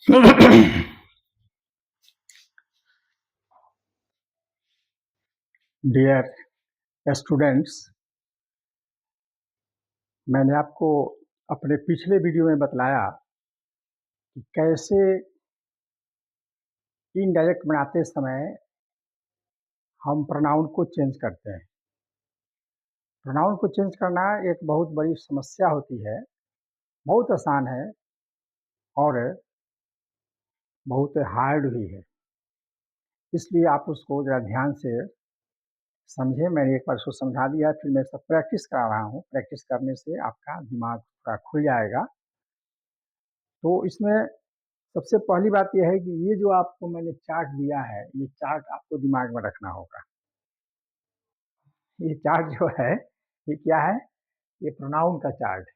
Dear students, मैंने आपको अपने पिछले वीडियो में बतलाया कि कैसे इनडायरेक्ट बनाते समय हम प्रोनाउन को चेंज करते हैं। प्रोनाउन को चेंज करना एक बहुत बड़ी समस्या होती है, बहुत आसान है और बहुत हार्ड भी है। इसलिए आप उसको ज़रा ध्यान से समझें। मैंने एक बार उसको समझा दिया, फिर मैं सब प्रैक्टिस करा रहा हूँ। प्रैक्टिस करने से आपका दिमाग थोड़ा खुल जाएगा। तो इसमें सबसे पहली बात यह है कि ये जो आपको मैंने चार्ट दिया है, ये चार्ट आपको दिमाग में रखना होगा। ये चार्ट जो है, ये क्या है? ये प्रोनाउन का चार्ट है।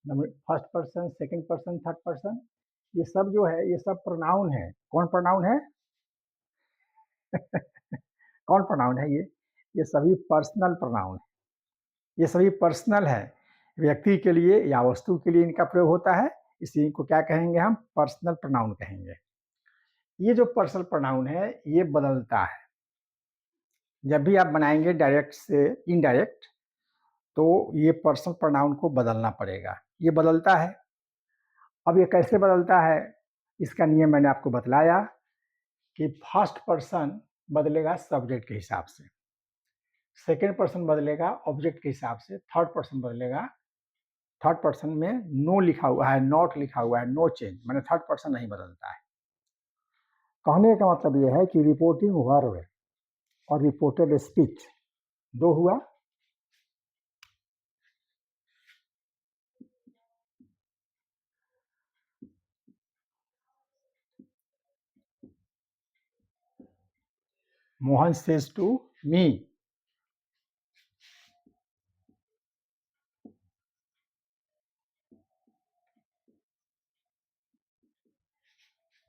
Number first person, second person, third person, ये सब जो है, ये सब प्रोनाउन है। कौन प्रोनाउन है? कौन प्रोनाउन है ये सभी पर्सनल प्रोनाउन है। ये सभी पर्सनल है, व्यक्ति के लिए या वस्तु के लिए इनका प्रयोग होता है। इसी को क्या कहेंगे? हम पर्सनल प्रोनाउन कहेंगे। ये जो पर्सनल प्रोनाउन है, ये बदलता है। जब भी आप बनाएंगे डायरेक्ट से इनडायरेक्ट, तो ये पर्सनल प्रोनाउन को बदलना पड़ेगा। ये बदलता है। अब ये कैसे बदलता है, इसका नियम मैंने आपको बतलाया कि फर्स्ट पर्सन बदलेगा सब्जेक्ट के हिसाब से, सेकेंड पर्सन बदलेगा ऑब्जेक्ट के हिसाब से, थर्ड पर्सन बदलेगा। थर्ड पर्सन में नो लिखा हुआ है, नॉट लिखा हुआ है, नो चेंज, मैंने थर्ड पर्सन नहीं बदलता है। कहने का मतलब यह है कि रिपोर्टिंग वर्ब और रिपोर्टेड स्पीच दो हुआ। Mohan says to me,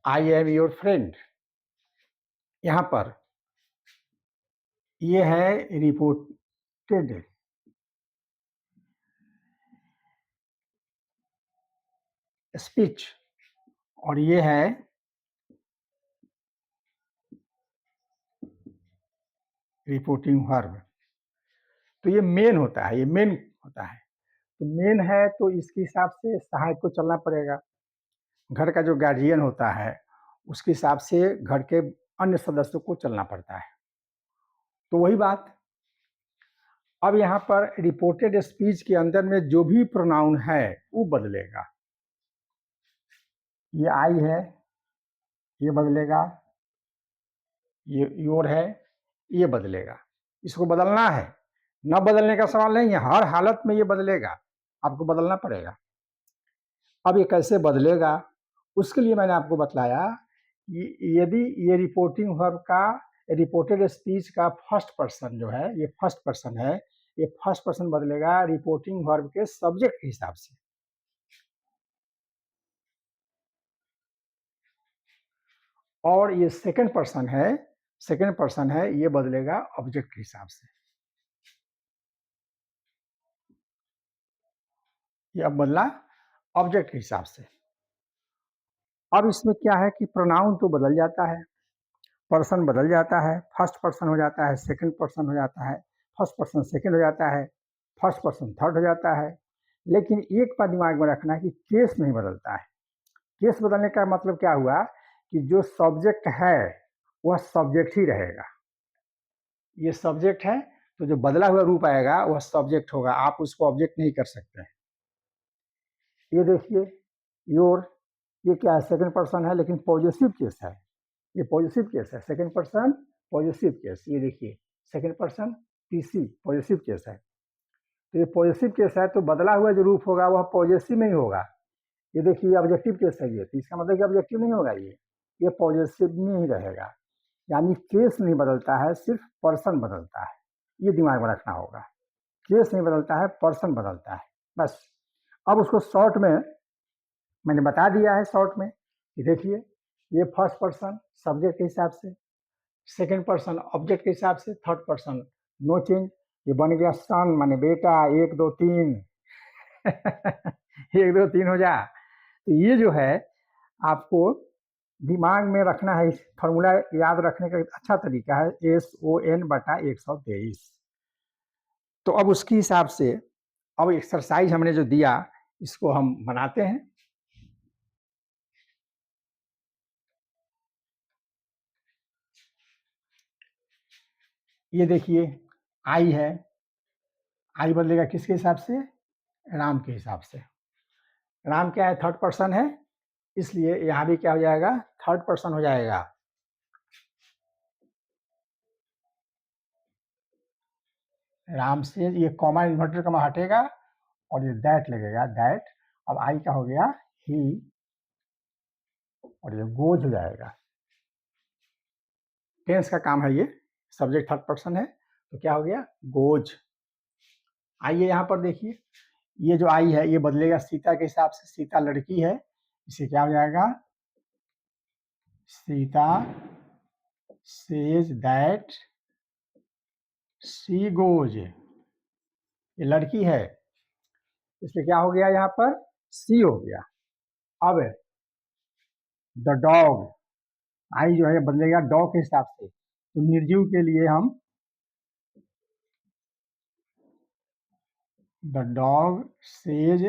I am your friend. यहां पर ये है रिपोर्टेड स्पीच और ये है रिपोर्टिंग वर्ब। तो ये मेन होता है, ये मेन होता है। तो मेन है तो इसके हिसाब से सहायक को चलना पड़ेगा। घर का जो गार्जियन होता है, उसके हिसाब से घर के अन्य सदस्यों को चलना पड़ता है। तो वही बात। अब यहाँ पर रिपोर्टेड स्पीच के अंदर में जो भी प्रोनाउन है वो बदलेगा। ये आई है, ये बदलेगा। ये योर है, ये बदलेगा। इसको बदलना है, न बदलने का सवाल नहीं है। हर हालत में ये बदलेगा, आपको बदलना पड़ेगा। अब ये कैसे बदलेगा, उसके लिए मैंने आपको बतलाया यदि ये रिपोर्टिंग वर्ब का, रिपोर्टेड स्पीच का फर्स्ट पर्सन जो है, ये फर्स्ट पर्सन है, ये फर्स्ट पर्सन बदलेगा रिपोर्टिंग वर्ब के सब्जेक्ट के हिसाब से। और ये सेकंड पर्सन है, सेकंड पर्सन है, ये बदलेगा ऑब्जेक्ट के हिसाब से। ये अब बदला ऑब्जेक्ट के हिसाब से। अब इसमें क्या है कि प्रोनाउन तो बदल जाता है, पर्सन बदल जाता है। फर्स्ट पर्सन हो जाता है, सेकंड पर्सन हो जाता है, फर्स्ट पर्सन सेकंड हो जाता है, फर्स्ट पर्सन थर्ड हो जाता है। लेकिन एक बात दिमाग में रखना है कि केस नहीं बदलता है। केस बदलने का मतलब क्या हुआ कि जो सब्जेक्ट है वह सब्जेक्ट ही रहेगा। ये सब्जेक्ट है, तो जो बदला हुआ रूप आएगा वह सब्जेक्ट होगा, आप उसको ऑब्जेक्ट नहीं कर सकते हैं। ये देखिए, योर, ये क्या है? सेकंड पर्सन है लेकिन पॉजिटिव केस है। ये पॉजिटिव केस है, सेकंड पर्सन पॉजिटिव केस। ये देखिए, second person PC positive case है। तो ये पॉजिटिव केस है, तो बदला हुआ जो रूप होगा वह पॉजिटिव नहीं होगा। ये देखिए, ऑब्जेक्टिव केस है ये, तो इसका मतलब कि ऑब्जेक्टिव नहीं होगा, ये पॉजिटिव में ही रहेगा। यानी केस नहीं बदलता है, सिर्फ पर्सन बदलता है। ये दिमाग में रखना होगा। केस नहीं बदलता है, पर्सन बदलता है, बस। अब उसको शॉर्ट में मैंने बता दिया है, शॉर्ट में कि देखिए, ये फर्स्ट पर्सन सब्जेक्ट के हिसाब से, सेकंड पर्सन ऑब्जेक्ट के हिसाब से, थर्ड पर्सन नो चेंज। ये बन गया सन माने बेटा, एक दो तीन। एक दो तीन हो जा। तो ये जो है, आपको दिमाग में रखना है, इस फॉर्मूला याद रखने का अच्छा तरीका है SON/123। तो अब उसके हिसाब से अब एक्सरसाइज हमने जो दिया इसको हम बनाते हैं। ये देखिए आई है, आई बदलेगा किसके हिसाब से? राम के हिसाब से। राम क्या है? थर्ड पर्सन है, इसलिए यहाँ भी क्या हो जाएगा? थर्ड पर्सन हो जाएगा। राम से ये कॉमा इन्वर्टेड कॉमा हटेगा और ये दैट लगेगा, दैट। अब आई का हो गया ही और ये गोज हो जाएगा। टेंस का काम है ये, सब्जेक्ट थर्ड पर्सन है तो क्या हो गया? गोज। आइए यहाँ पर देखिए, ये जो आई है ये बदलेगा सीता के हिसाब से। सीता लड़की है, इसे क्या हो जाएगा? Sita says that she goes. ये लड़की है, इसलिए क्या हो गया? यहाँ पर सी हो गया। अब द डॉग, आई जो है बदलेगा डॉग के हिसाब से, तो निर्जीव के लिए हम द डॉग सेज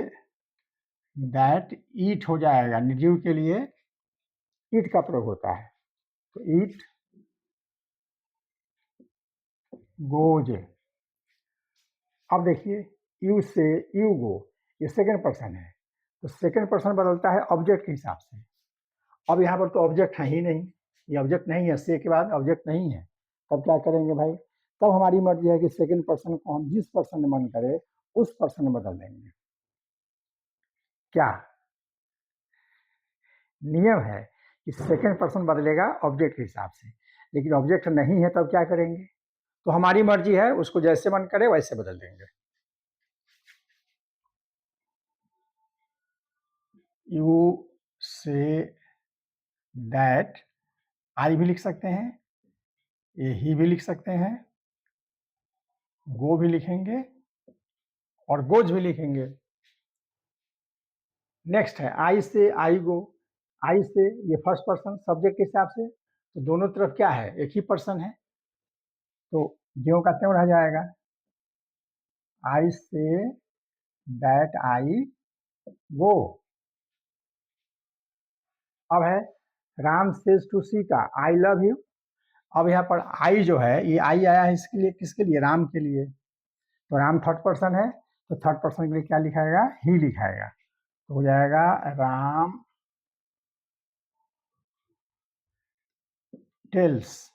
दैट ईट हो जाएगा। निर्जीव के लिए ईट का प्रयोग होता है, तो ईट गोज। अब देखिए यू से यू गो, ये सेकंड पर्सन है, तो सेकंड पर्सन बदलता है ऑब्जेक्ट के हिसाब से। अब यहाँ पर तो ऑब्जेक्ट है ही नहीं, ये ऑब्जेक्ट नहीं है, से के बाद ऑब्जेक्ट नहीं है, तब क्या करेंगे भाई? तब हमारी मर्जी है कि सेकंड पर्सन को हम जिस पर्सन में मन करे उस पर्सन में बदल देंगे। क्या नियम है कि सेकंड पर्सन बदलेगा ऑब्जेक्ट के हिसाब से, लेकिन ऑब्जेक्ट नहीं है तब क्या करेंगे? तो हमारी मर्जी है, उसको जैसे मन करे वैसे बदल देंगे। यू से दैट, आई भी लिख सकते हैं, ये ही भी लिख सकते हैं, गो भी लिखेंगे और गोज भी लिखेंगे। नेक्स्ट है आई से आई गो। आई से ये फर्स्ट पर्सन सब्जेक्ट के हिसाब से, तो दोनों तरफ क्या है? एक ही पर्सन है, तो ज्यों का त्यों रह जाएगा। आई से दैट आई गो। अब है Ram says to Sita I love you. अब यहाँ पर आई जो है, ये आई आया है इसके लिए, किसके लिए? राम के लिए। तो राम थर्ड पर्सन है, तो थर्ड पर्सन के लिए क्या लिखाएगा? ही लिखाएगा, तो हो जाएगा राम टेल्स।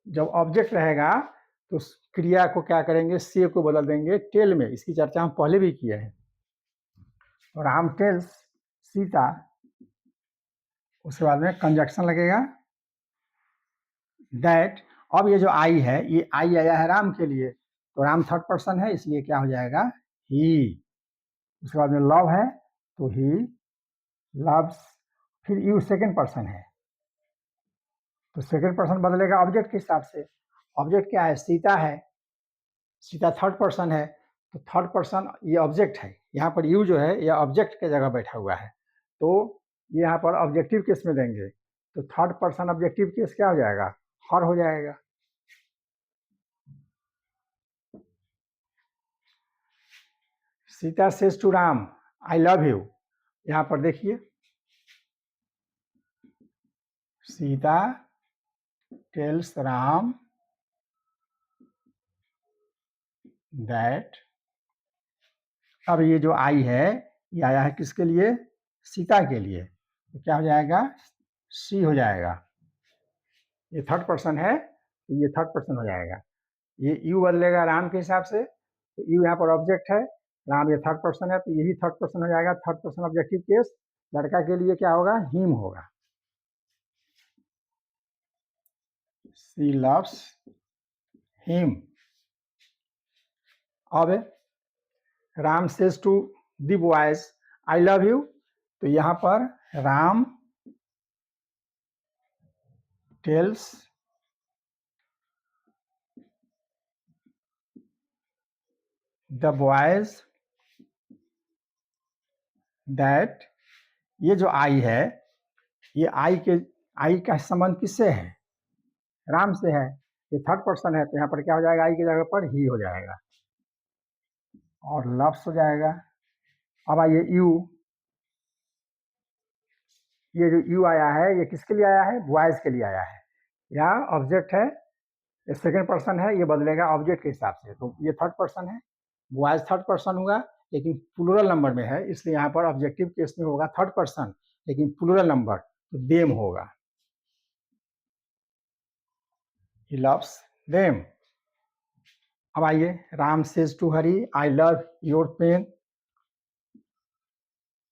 जब ऑब्जेक्ट रहेगा तो उस क्रिया को क्या करेंगे? से को बदल देंगे टेल में। इसकी चर्चा हम पहले भी किए हैं। तो राम टेल्स सीता, उसके बाद में कंजक्शन लगेगा दैट। अब ये जो आई है, ये आई आया है राम के लिए, तो राम थर्ड पर्सन है, इसलिए क्या हो जाएगा? ही। उसके बाद में लव है, तो ही लव्स। फिर यू सेकंड पर्सन है, तो सेकंड पर्सन बदलेगा ऑब्जेक्ट के हिसाब से। ऑब्जेक्ट क्या है? सीता है, सीता थर्ड पर्सन है, तो थर्ड पर्सन ये ऑब्जेक्ट है। यहाँ पर यू जो है ये ऑब्जेक्ट के जगह बैठा हुआ है, तो ये यहाँ पर ऑब्जेक्टिव केस में देंगे, तो थर्ड पर्सन ऑब्जेक्टिव केस क्या हो जाएगा? हर हो जाएगा। Sita says to Ram I love you. यहाँ पर देखिए सीता टेल्स राम दैट। अब ये जो आई है ये आया है किसके लिए? सीता के लिए, तो क्या हो जाएगा? सी हो जाएगा। ये थर्ड पर्सन है, तो ये थर्ड पर्सन हो जाएगा। ये यू बदलेगा राम के हिसाब से, तो यू यहाँ पर ऑब्जेक्ट है, राम ये थर्ड पर्सन है, तो ये भी थर्ड पर्सन हो जाएगा। थर्ड पर्सन ऑब्जेक्टिव केस, लड़का के लिए क्या होगा? हिम होगा। She loves him. अब Ram says to the boys I love you, तो यहाँ पर Ram tells the boys that ये जो आई है, ये आई का संबंध किससे है? राम से है। ये थर्ड पर्सन है, तो यहाँ पर क्या हो जाएगा? आई की जगह पर ही हो जाएगा और लव्स हो जाएगा। अब आइए यू, ये जो यू आया है ये किसके लिए आया है? बॉयज के लिए आया है। यहाँ ऑब्जेक्ट है, ये सेकेंड पर्सन है, ये बदलेगा ऑब्जेक्ट के हिसाब से, तो ये थर्ड पर्सन है। बॉयज थर्ड पर्सन हुआ, लेकिन प्लूरल नंबर में है, इसलिए यहाँ पर ऑब्जेक्टिव केस में होगा थर्ड पर्सन, लेकिन प्लूरल नंबर, तो देम होगा। He loves them. अब आइए, Ram says to Hari, I love your pen.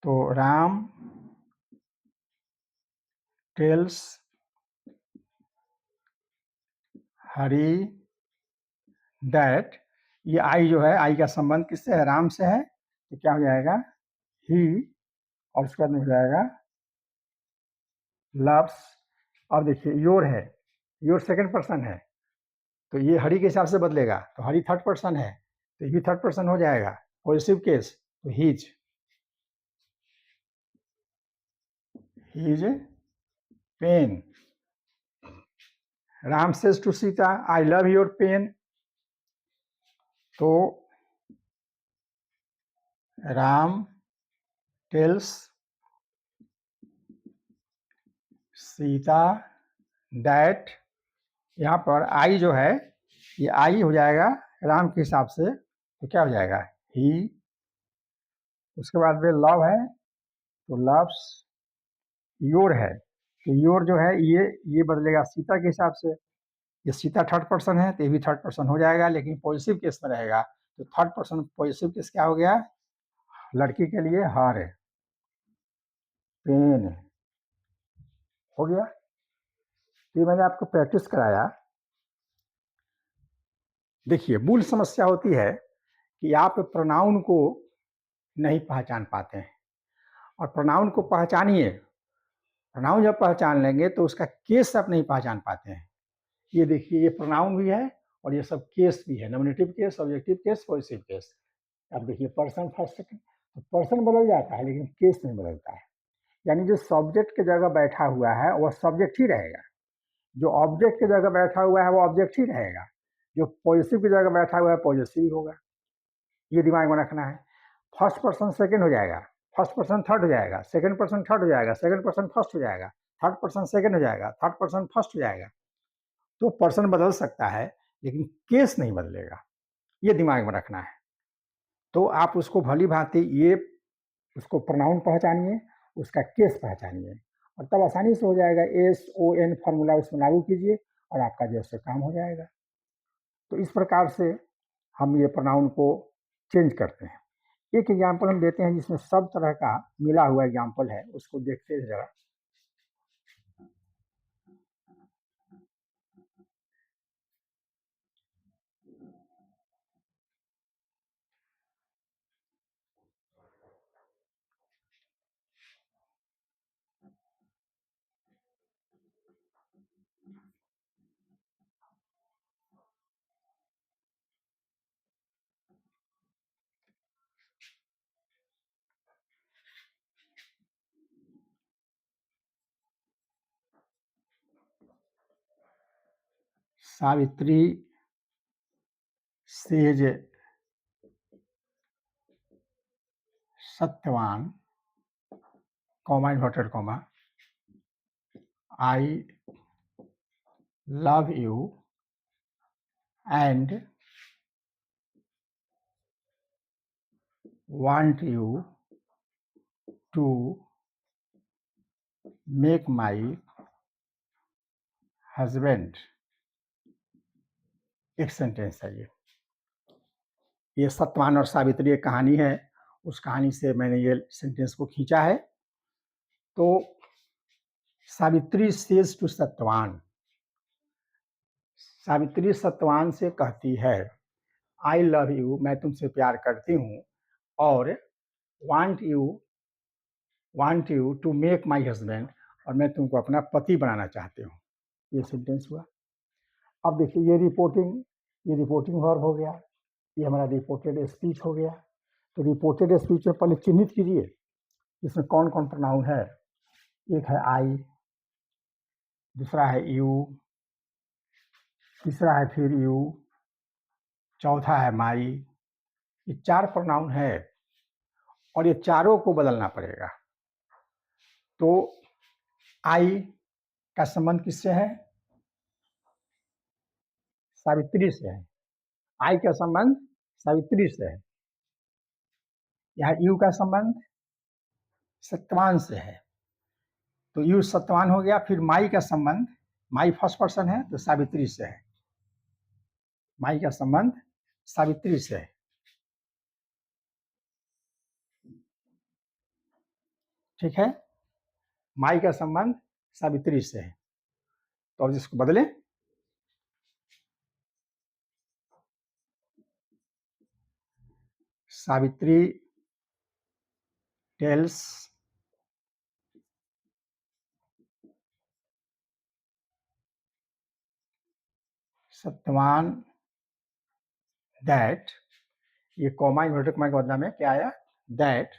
तो राम टेल्स हरी दैट, ये आई जो है, आई का संबंध किससे है? राम से है, तो क्या हो जाएगा? ही, और उसके बाद में हो जाएगा लव्स। अब देखिए योर है, योर सेकंड पर्सन है, तो ये हरी के हिसाब से बदलेगा, तो हरी थर्ड पर्सन है, तो ये भी थर्ड पर्सन हो जाएगा, पॉजिटिव केस, तो his pen. Ram says to Sita, I love your pen. तो राम टेल्स सीता दैट, यहाँ पर आई जो है, ये आई हो जाएगा राम के हिसाब से, तो क्या हो जाएगा? ही। उसके बाद में लव है, तो लव्स योर है, तो योर जो है ये बदलेगा सीता के हिसाब से, ये सीता थर्ड पर्सन है, तो ये भी थर्ड पर्सन हो जाएगा, लेकिन पॉजिटिव केस में रहेगा, तो थर्ड पर्सन पॉजिटिव केस क्या हो गया? लड़की के लिए हर पेन हो गया। ये मैंने आपको प्रैक्टिस कराया। देखिए, मूल समस्या होती है कि आप प्रोनाउन को नहीं पहचान पाते हैं, और प्रोनाउन को पहचानिए, प्रोनाउन जब पहचान लेंगे तो उसका केस आप नहीं पहचान पाते हैं। ये देखिए, ये प्रोनाउन भी है और ये सब केस भी है, nominative case, objective case, positive case. अब देखिए, पर्सन फर्स्ट सेकंड, तो पर्सन बदल जाता है लेकिन केस नहीं बदलता है, यानी जो सब्जेक्ट की जगह बैठा हुआ है वह सब्जेक्ट ही रहेगा, जो ऑब्जेक्ट की जगह बैठा हुआ है वो ऑब्जेक्ट ही रहेगा, जो पॉजिटिव की जगह बैठा हुआ है पॉजिटिव ही होगा। ये दिमाग में रखना है। फर्स्ट पर्सन सेकंड हो जाएगा, फर्स्ट पर्सन थर्ड हो जाएगा, सेकंड पर्सन थर्ड हो जाएगा, सेकंड पर्सन फर्स्ट हो जाएगा, थर्ड पर्सन सेकंड हो जाएगा, थर्ड पर्सन फर्स्ट हो जाएगा। तो पर्सन बदल सकता है लेकिन केस नहीं बदलेगा, ये दिमाग में रखना है। तो आप उसको भली भांति ये उसको प्रोनाउन पहचानिए, उसका केस पहचानिए, और तब आसानी से हो जाएगा। SON फॉर्मूला उसमें लागू कीजिए और आपका जो है काम हो जाएगा। तो इस प्रकार से हम ये प्रोनाउन को चेंज करते हैं। एक एग्जाम्पल हम देते हैं जिसमें सब तरह का मिला हुआ एग्जाम्पल है, उसको देखते हैं जरा। Savitri says Satyavan, comma inverted comma, I love you and want you to make my husband। एक सेंटेंस है ये सत्यवान और सावित्री एक कहानी है, उस कहानी से मैंने ये सेंटेंस को खींचा है। तो सावित्री सेज टू सत्यवान, सावित्री सत्यवान से कहती है, आई लव यू, मैं तुमसे प्यार करती हूँ, और want you to make my husband, और मैं तुमको अपना पति बनाना चाहती हूँ। ये सेंटेंस हुआ। अब देखिए, ये रिपोर्टिंग वर्ब हो गया, ये हमारा रिपोर्टेड स्पीच हो गया। तो रिपोर्टेड स्पीच में पहले चिन्हित कीजिए, इसमें कौन कौन प्रोनाउन है? एक है आई, दूसरा है यू, तीसरा है फिर यू, चौथा है माई। ये 4 प्रोनाउन है और ये चारों को बदलना पड़ेगा। तो आई का संबंध किससे है? सावित्री से है। आई का संबंध सावित्री से है। यहाँ यू का संबंध सत्यवान से है। तो यू सत्यवान हो गया। फिर माई का संबंध, माई फर्स्ट पर्सन है तो सावित्री से है। माई का संबंध सावित्री से है। ठीक है, माई का संबंध सावित्री से है। तो अब इसको बदलें। सावित्री टेल्स सत्यवान दैट, ये कॉमा इन्वर्टेड कॉमा के बदला में क्या आया? दैट।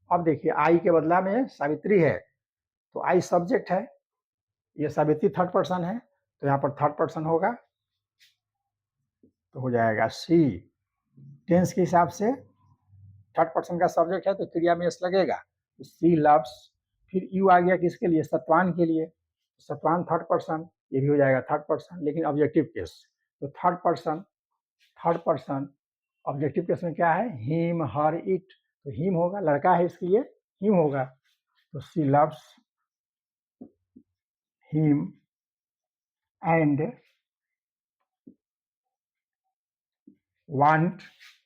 अब देखिए आई के बदला में सावित्री है तो आई सब्जेक्ट है, ये सावित्री थर्ड पर्सन है तो यहाँ पर थर्ड पर्सन होगा तो हो जाएगा सी। टेंस के हिसाब से थर्ड पर्सन का सब्जेक्ट है तो क्रिया में एस लगेगा, तो सी लव्स। फिर यू आ गया किसके लिए? सत्यवान के लिए। सत्यवान थर्ड पर्सन, ये भी हो जाएगा थर्ड पर्सन लेकिन ऑब्जेक्टिव केस। तो थर्ड पर्सन ऑब्जेक्टिव केस में क्या है? Him, her, it. तो हिम होगा, लड़का है इसके लिए हिम होगा। तो सी लव्स हिम एंड वांट।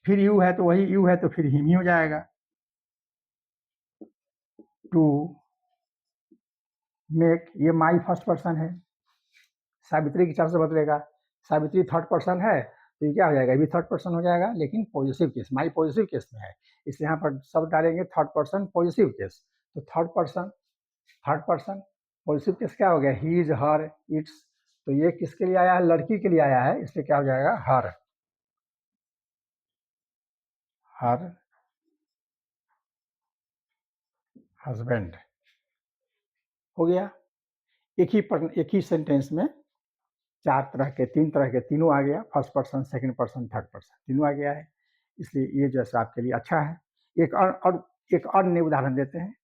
फिर यू है तो वही यू है तो फिर हिम ही हो जाएगा। टू मेक, ये माई फर्स्ट पर्सन है, सावित्री की तरफ से बदलेगा। सावित्री थर्ड पर्सन है तो ये क्या हो जाएगा? ये भी थर्ड पर्सन हो जाएगा लेकिन पॉजिटिव केस, माई पॉजिटिव केस में है इसलिए यहाँ पर सब डालेंगे थर्ड पर्सन पॉजिटिव केस। तो थर्ड पर्सन पॉजिटिव केस क्या हो गया? He is, her, it's. तो ये किसके लिए आया है? लड़की के लिए आया है इसलिए क्या हो जाएगा? हर हस्बैंड हो गया। एक ही सेंटेंस में 4 तरह के, 3 तरह के, तीनों आ गया। First person, second person, third person, तीनों आ गया है। इसलिए ये जैसा आपके लिए अच्छा है। एक और नए उदाहरण देते हैं।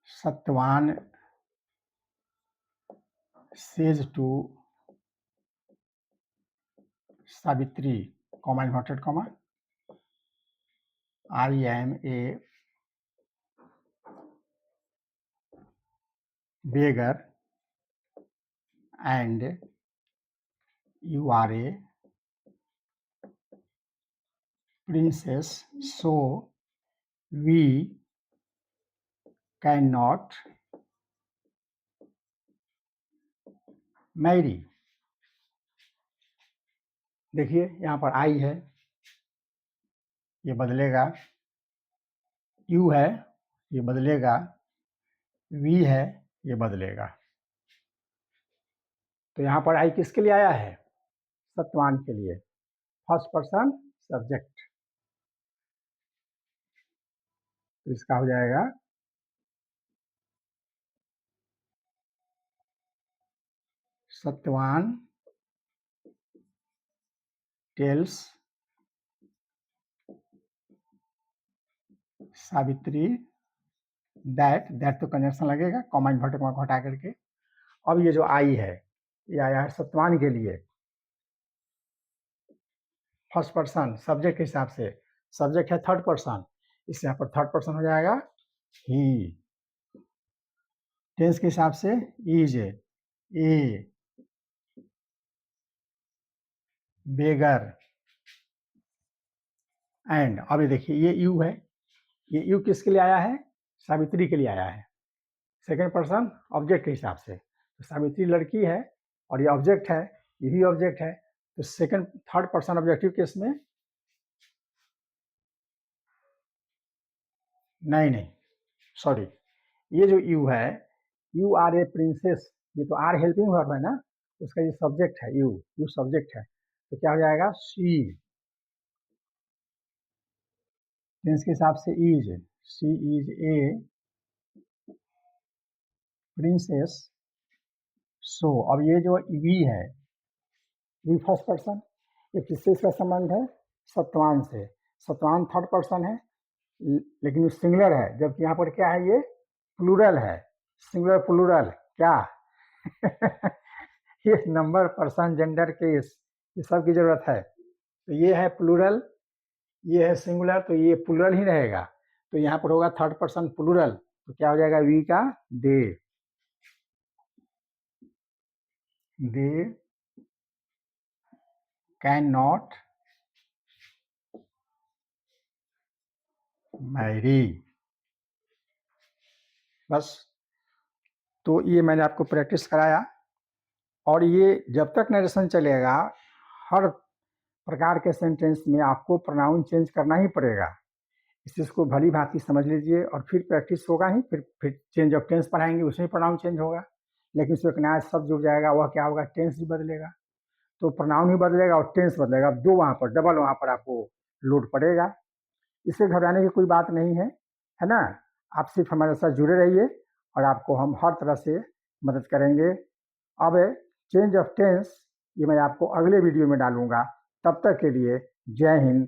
Satyavan says to Savitri, comma inverted comma, I am a beggar and you are a princess, so we cannot marry। देखिए यहाँ पर आई है, ये बदलेगा, यू है, ये बदलेगा, वी है, ये बदलेगा। तो यहाँ पर आई किसके लिए आया है? सत्यवान के लिए, फर्स्ट पर्सन सब्जेक्ट। तो इसका हो जाएगा सत्यवान टेल्स सावित्री दैट तो कंजंक्शन लगेगा, कॉमा इन्वर्टेड कॉमा को हटा करके। अब ये जो आई है ये आया है सत्यवान के लिए, फर्स्ट पर्सन सब्जेक्ट के हिसाब से। सब्जेक्ट है थर्ड पर्सन, इससे यहाँ पर थर्ड पर्सन हो जाएगा ही। टेंस के हिसाब से इज, ए, बेगर एंड। अब ये देखिए ये यू है, ये यू किसके लिए आया है? सावित्री के लिए आया है, सेकंड पर्सन ऑब्जेक्ट के हिसाब से। तो सावित्री लड़की है और ये ऑब्जेक्ट है, ये भी ऑब्जेक्ट है। तो second third person objective case में नहीं नहीं, सॉरी, ये जो यू है, यू आर ए प्रिंसेस, ये तो आर हेल्पिंग वर्ब है ना, उसका ये सब्जेक्ट है, यू यू सब्जेक्ट है, तो क्या हो जाएगा शी, टेंस के हिसाब से is, she is a princess, so अब ये जो वी है, वी फर्स्ट पर्सन, ये किससे इसका संबंध है, सत्वान से, सत्वान थर्ड पर्सन है, लेकिन सिंगुलर है, जबकि यहाँ पर क्या है, ये प्लूरल है, सिंगुलर प्लूरल क्या ये नंबर पर्सन जेंडर केस, ये सब की जरूरत है, तो ये है प्लूरल, ये है सिंगुलर, तो ये प्लूरल ही रहेगा, तो यहाँ पर होगा थर्ड पर्सन प्लूरल, तो क्या हो जाएगा वी का दे कैन नॉट मैरी, बस। तो ये मैंने आपको प्रैक्टिस कराया, और ये जब तक नरेशन चलेगा, हर प्रकार के सेंटेंस में आपको प्रोनाउन चेंज करना ही पड़ेगा, इस चीज़ को भली भांति समझ लीजिए, और फिर प्रैक्टिस होगा ही, फिर चेंज ऑफ टेंस पढ़ाएंगे, उसमें प्रोनाउन चेंज होगा, लेकिन उसमें एक नया शब्द जुड़ जाएगा, वह क्या होगा, टेंस ही बदलेगा, तो प्रोनाउन ही बदलेगा और टेंस बदलेगा, अब दो वहाँ पर डबल वहाँ पर आपको लोड पड़ेगा, इससे घबराने की कोई बात नहीं है ना, आप सिर्फ हमारे साथ जुड़े रहिए और आपको हम हर तरह से मदद करेंगे। अब चेंज ऑफ टेंस ये मैं आपको अगले वीडियो में डालूंगा, तब तक के लिए जय हिंद,